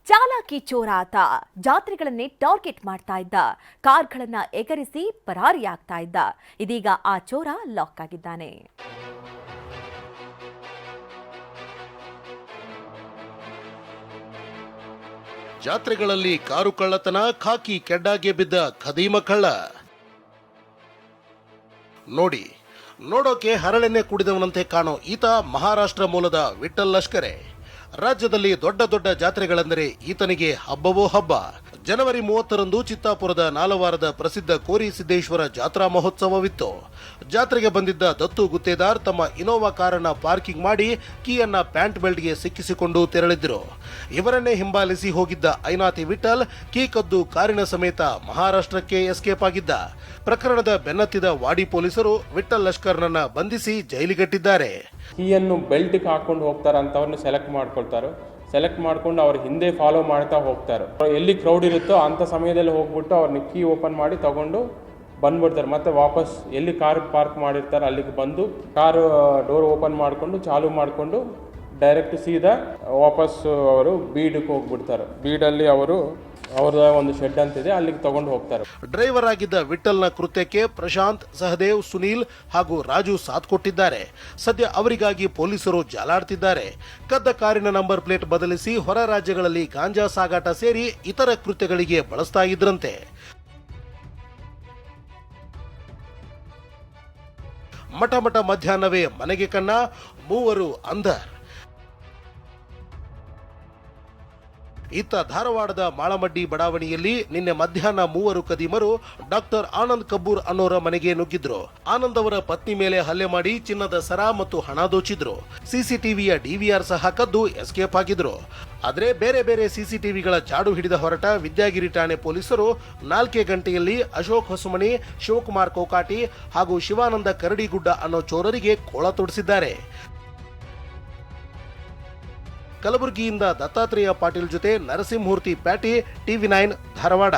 ಚಾಲಾಕಿ ಚೋರಾತ ಜಾತ್ರೆಗಳನ್ನೇ target ಮಾಡ್ತಾ ಇದ್ದ, ಕಾರ್ಗಳನ್ನ ಎಗರಿಸಿ ಪರಾರಿಯಾಗ್ತಾ ಇದ್ದ. ಇದೀಗ ಆ ಚೋರ ಲಾಕ್ ಆಗಿದ್ದಾನೆ. ಜಾತ್ರೆಗಳಲ್ಲಿ ಕಾರು ಕಳ್ಳತನ, ಖಾಕಿ ಕೆಡ್ಡಾಗೆ ಬಿದ್ದ ಖದೀಮ ಕಳ್ಳ. ನೋಡೋಕೆ ಹರಳೆಣ್ಣೆ ಕುಡಿದವನಂತೆ ಕಾಣೋ ಈತ ಮಹಾರಾಷ್ಟ್ರ ಮೂಲದ ವಿಠಲ್ ಲಷ್ಕರೆ. ರಾಜ್ಯದಲ್ಲಿ ದೊಡ್ಡ ದೊಡ್ಡ ಜಾತ್ರೆಗಳೆಂದರೆ ಈತನಿಗೆ ಹಬ್ಬವೋ ಹಬ್ಬ. ಜನವರಿ 30ರಂದು ಚಿತ್ತಾಪುರದ ನಾಲವಾರದ ಪ್ರಸಿದ್ಧ ಕೋರಿ ಸಿದ್ದೇಶ್ವರ ಜಾತ್ರಾ ಮಹೋತ್ಸವವಿತ್ತು. ಜಾತ್ರೆಗೆ ಬಂದಿದ್ದ ದತ್ತು ಗುತ್ತೇದಾರ್ ತಮ್ಮ ಇನೋವಾ ಕಾರನ್ನ ಪಾರ್ಕಿಂಗ್ ಮಾಡಿ ಕೀಯನ್ನ ಪ್ಯಾಂಟ್ ಬೆಲ್ಟ್ಗೆ ಸಿಕ್ಕಿಸಿಕೊಂಡು ತೆರಳಿದ್ರು. ಇವರನ್ನೇ ಹಿಂಬಾಲಿಸಿ ಹೋಗಿದ್ದ ಐನಾತಿ ವಿಠಲ್ ಕೀ ಕದ್ದು ಕಾರಿನ ಸಮೇತ ಮಹಾರಾಷ್ಟ್ರಕ್ಕೆ ಎಸ್ಕೇಪ್ ಆಗಿದ್ದ. ಪ್ರಕರಣದ ಬೆನ್ನತ್ತಿದ ವಾಡಿ ಪೊಲೀಸರು ವಿಠಲ್ ಲಷ್ಕರ್ನನ್ನ ಬಂಧಿಸಿ ಜೈಲಿಗಟ್ಟಿದ್ದಾರೆ. ಕೀಯನ್ನು ಬೆಲ್ಟ್ಗೆ ಹಾಕೊಂಡು ಹೋಗ್ತಾರೆ ಅಂತವ್ರನ್ನ ಸೆಲೆಕ್ಟ್ ಮಾಡ್ಕೊಂಡು ಅವ್ರ ಹಿಂದೆ ಫಾಲೋ ಮಾಡ್ತಾ ಹೋಗ್ತಾರೆ. ಎಲ್ಲಿ ಕ್ರೌಡ್ ಇರುತ್ತೋ ಅಂಥ ಸಮಯದಲ್ಲಿ ಹೋಗ್ಬಿಟ್ಟು ಅವ್ರನ್ನ ಕೀ ಓಪನ್ ಮಾಡಿ ತಗೊಂಡು ಬಂದ್ಬಿಡ್ತಾರೆ. ಮತ್ತೆ ವಾಪಸ್ ಎಲ್ಲಿ ಕಾರ್ ಪಾರ್ಕ್ ಮಾಡಿರ್ತಾರೆ ಅಲ್ಲಿಗೆ ಬಂದು ಕಾರು ಡೋರ್ ಓಪನ್ ಮಾಡಿಕೊಂಡು ಚಾಲು ಮಾಡಿಕೊಂಡು ಡೈರೆಕ್ಟ್ ಸೀದಾ ವಾಪಸ್ ಅವರು ಬೀಡ್ಗೆ ಹೋಗ್ಬಿಡ್ತಾರೆ. ಬೀಡಲ್ಲಿ ಅವ್ರದ ಒಂದು ಶೆಡ್ ಅಂತಿದೆ, ಅಲ್ಲಿಗೆ ತಗೊಂಡು ಹೋಗ್ತಾರೆ. ಡ್ರೈವರ್ ಆಗಿದ್ದ ವಿಠಲ್ನ ಕೃತ್ಯಕ್ಕೆ ಪ್ರಶಾಂತ್, ಸಹದೇವ್, ಸುನೀಲ್ ಹಾಗೂ ರಾಜು ಸಾಥ್ ಕೊಟ್ಟಿದ್ದಾರೆ. ಸದ್ಯ ಅವರಿಗಾಗಿ ಪೊಲೀಸರು ಜಾಲಾಡ್ತಿದ್ದಾರೆ. ಕದ್ದ ಕಾರಿನ ನಂಬರ್ ಪ್ಲೇಟ್ ಬದಲಿಸಿ ಹೊರ ರಾಜ್ಯಗಳಲ್ಲಿ ಗಾಂಜಾ ಸಾಗಾಟ ಸೇರಿ ಇತರ ಕೃತ್ಯಗಳಿಗೆ ಬಳಸ್ತಾ ಇದ್ರಂತೆ. ಮಠ ಮಧ್ಯಾಹ್ನವೇ ಮನೆಗೆ ಕನ್ನ, ಮೂವರು ಅಂಧರ್. ಇತ್ತ ಧಾರವಾಡದ ಮಾಳಮಡ್ಡಿ ಬಡಾವಣೆಯಲ್ಲಿ ನಿನ್ನೆ ಮಧ್ಯಾಹ್ನ ಮೂವರು ಖದೀಮರು ಡಾಕ್ಟರ್ ಆನಂದ್ ಕಬ್ಬೂರ್ ಅನ್ನೋರ ಮನೆಗೆ ನುಗ್ಗಿದ್ರು. ಆನಂದ್ ಅವರ ಪತ್ನಿ ಮೇಲೆ ಹಲ್ಲೆ ಮಾಡಿ ಚಿನ್ನದ ಸರ ಮತ್ತು ಹಣ ದೋಚಿದ್ರು. ಸಿಸಿಟಿವಿಯ ಡಿವಿಆರ್ ಸಹ ಕದ್ದು ಎಸ್ಕೇಪ್ ಆಗಿದ್ರು. ಆದ್ರೆ ಬೇರೆ ಸಿಸಿಟಿವಿಗಳ ಜಾಡು ಹಿಡಿದ ಹೊರಟ ವಿದ್ಯಾಗಿರಿ ಠಾಣೆ ಪೊಲೀಸರು 4 ಗಂಟೆಯಲ್ಲಿ ಅಶೋಕ್ ಹೊಸಮನಿ, ಶಿವಕುಮಾರ್ ಕೋಕಾಟಿ ಹಾಗೂ ಶಿವಾನಂದ ಕರಡಿಗುಡ್ಡ ಅನ್ನೋ ಚೋರರಿಗೆ ಕೋಳ ತೊಡಿಸಿದ್ದಾರೆ. ಕಲಬುರಗಿಯಿಂದ ದತ್ತಾತ್ರೇಯ ಪಾಟೀಲ್ ಜೊತೆ ನರಸಿಂಹಮೂರ್ತಿ ಪ್ಯಾಟಿ, TV9 ಧಾರವಾಡ.